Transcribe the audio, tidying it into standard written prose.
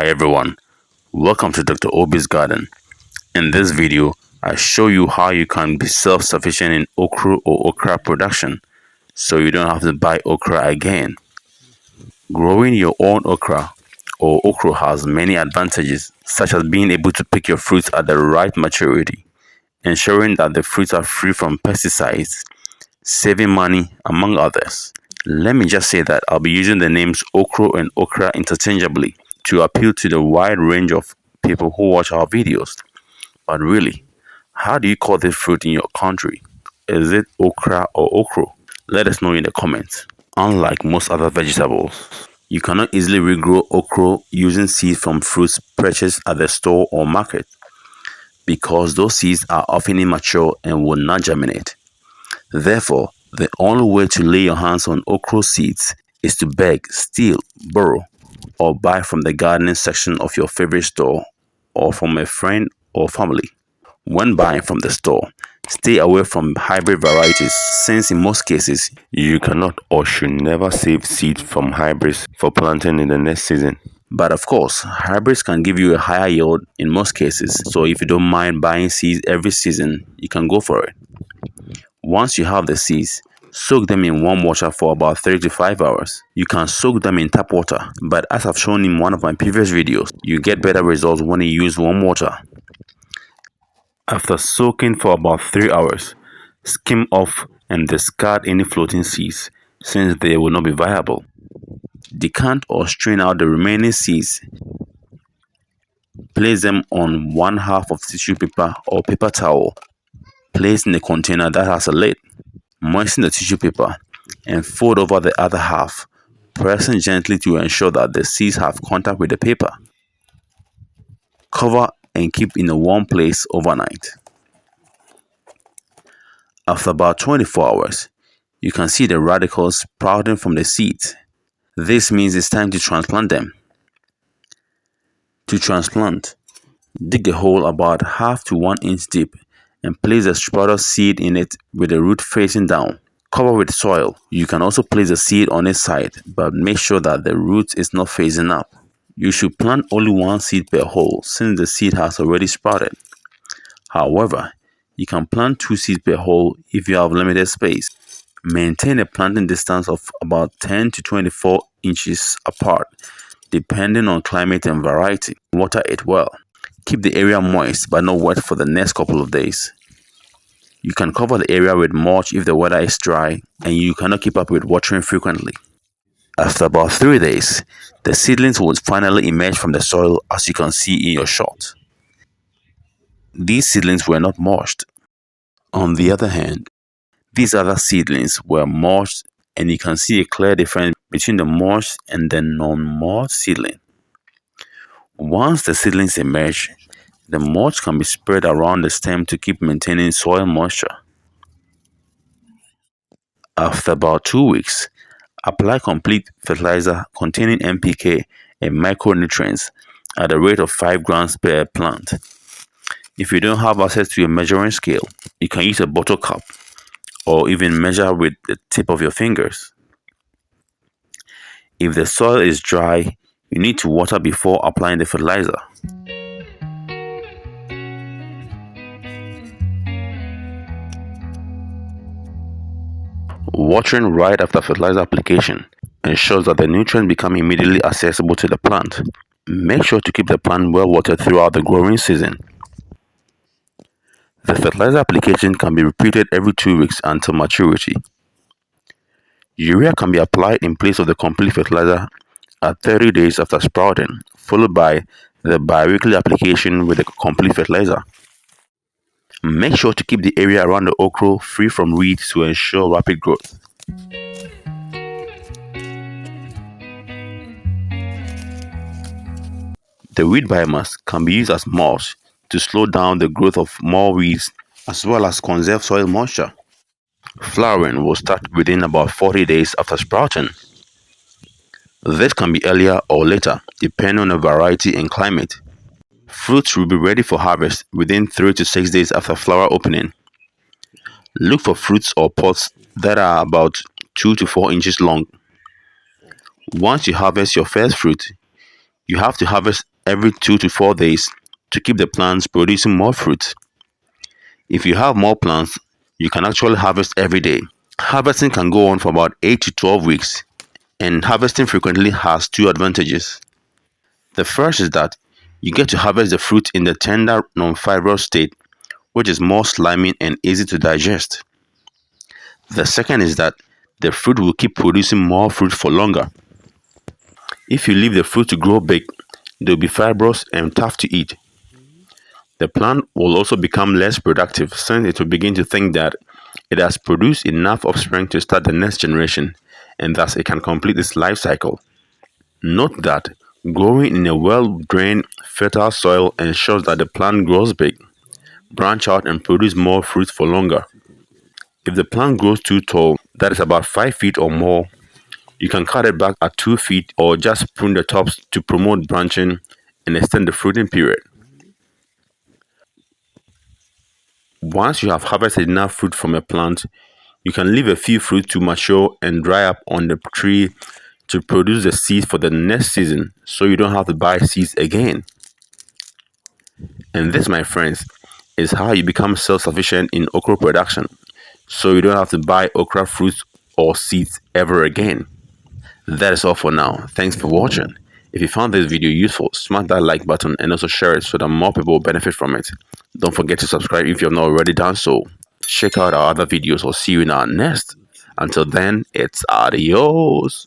Hi everyone, welcome to Dr. Obi's Garden. In this video, I show you how you can be self-sufficient in okra or okra production so you don't have to buy okra again. Growing your own okra or okra has many advantages, such as being able to pick your fruits at the right maturity, ensuring that the fruits are free from pesticides, saving money, among others. Let me just say that I'll be using the names okra and okra interchangeably to appeal to the wide range of people who watch our videos. But really, how do you call this fruit in your country? Is it okra or okro? Let us know in the comments. Unlike most other vegetables, you cannot easily regrow okra using seeds from fruits purchased at the store or market because those seeds are often immature and will not germinate. Therefore, the only way to lay your hands on okra seeds is to beg, steal, borrow, or buy from the gardening section of your favorite store or from a friend or family. When buying from the store, stay away from hybrid varieties since in most cases you cannot or should never save seeds from hybrids for planting in the next season. But of course, hybrids can give you a higher yield in most cases, so if you don't mind buying seeds every season, you can go for it. Once you have the seeds, soak them in warm water for about 3 to 5 hours. You can soak them in tap water, but as I've shown in one of my previous videos, you get better results when you use warm water. After soaking for about 3 hours, skim off and discard any floating seeds since they will not be viable. Decant or strain out the remaining seeds. Place them on one half of tissue paper or paper towel. Place in a container that has a lid. Moisten the tissue paper and fold over the other half, pressing gently to ensure that the seeds have contact with the paper. Cover and keep in a warm place overnight. After about 24 hours, you can see the radicals sprouting from the seeds. This means it's time to transplant them. To transplant, dig a hole about half to 1 inch deep and place the sprouted seed in it with the root facing down. Cover with soil. You can also place the seed on its side, but make sure that the root is not facing up. You should plant only one seed per hole since the seed has already sprouted. However, you can plant 2 seeds per hole if you have limited space. Maintain a planting distance of about 10 to 24 inches apart, depending on climate and variety. Water it well. Keep the area moist but not wet for the next couple of days. You can cover the area with mulch if the weather is dry and you cannot keep up with watering frequently. After about 3 days, the seedlings will finally emerge from the soil as you can see in your shot. These seedlings were not mulched. On the other hand, these other seedlings were mulched and you can see a clear difference between the mulched and the non-mulched seedling. Once the seedlings emerge, the mulch can be spread around the stem to keep maintaining soil moisture. After about 2 weeks, apply complete fertilizer containing NPK and micronutrients at a rate of 5 grams per plant. If you don't have access to a measuring scale, you can use a bottle cap or even measure with the tip of your fingers. If the soil is dry, you need to water before applying the fertilizer. Watering right after fertilizer application ensures that the nutrients become immediately accessible to the plant. Make sure to keep the plant well watered throughout the growing season. The fertilizer application can be repeated every 2 weeks until maturity. Urea can be applied in place of the complete fertilizer at 30 days after sprouting, followed by the biweekly application with the complete fertilizer. Make sure to keep the area around the okra free from weeds to ensure rapid growth. The weed biomass can be used as mulch to slow down the growth of more weeds as well as conserve soil moisture. Flowering will start within about 40 days after sprouting. This can be earlier or later depending on the variety and climate. Fruits will be ready for harvest within 3 to 6 days after flower opening. Look for fruits or pods that are about 2 to 4 inches long. Once you harvest your first fruit, you have to harvest every 2 to 4 days to keep the plants producing more fruit. If you have more plants, you can actually harvest every day. Harvesting can go on for about 8 to 12 weeks, and harvesting frequently has two advantages. The first is that you get to harvest the fruit in the tender, non-fibrous state, which is more slimy and easy to digest. The second is that the fruit will keep producing more fruit for longer. If you leave the fruit to grow big, they'll be fibrous and tough to eat. The plant will also become less productive since it will begin to think that it has produced enough offspring to start the next generation, and thus it can complete its life cycle. Note that growing in a well-drained, fertile soil ensures that the plant grows big, branch out and produce more fruit for longer. If the plant grows too tall, that is about 5 feet or more, you can cut it back at 2 feet or just prune the tops to promote branching and extend the fruiting period. Once you have harvested enough fruit from a plant, you can leave a few fruit to mature and dry up on the tree to produce the seeds for the next season, so you don't have to buy seeds again. And this, my friends, is how you become self-sufficient in okra production, so you don't have to buy okra fruits or seeds ever again. That is all for now. Thanks for watching. If you found this video useful, smash that like button and also share it so that more people benefit from it. Don't forget to subscribe if you have not already done so. Check out our other videos or see you in our next. Until then, it's adios.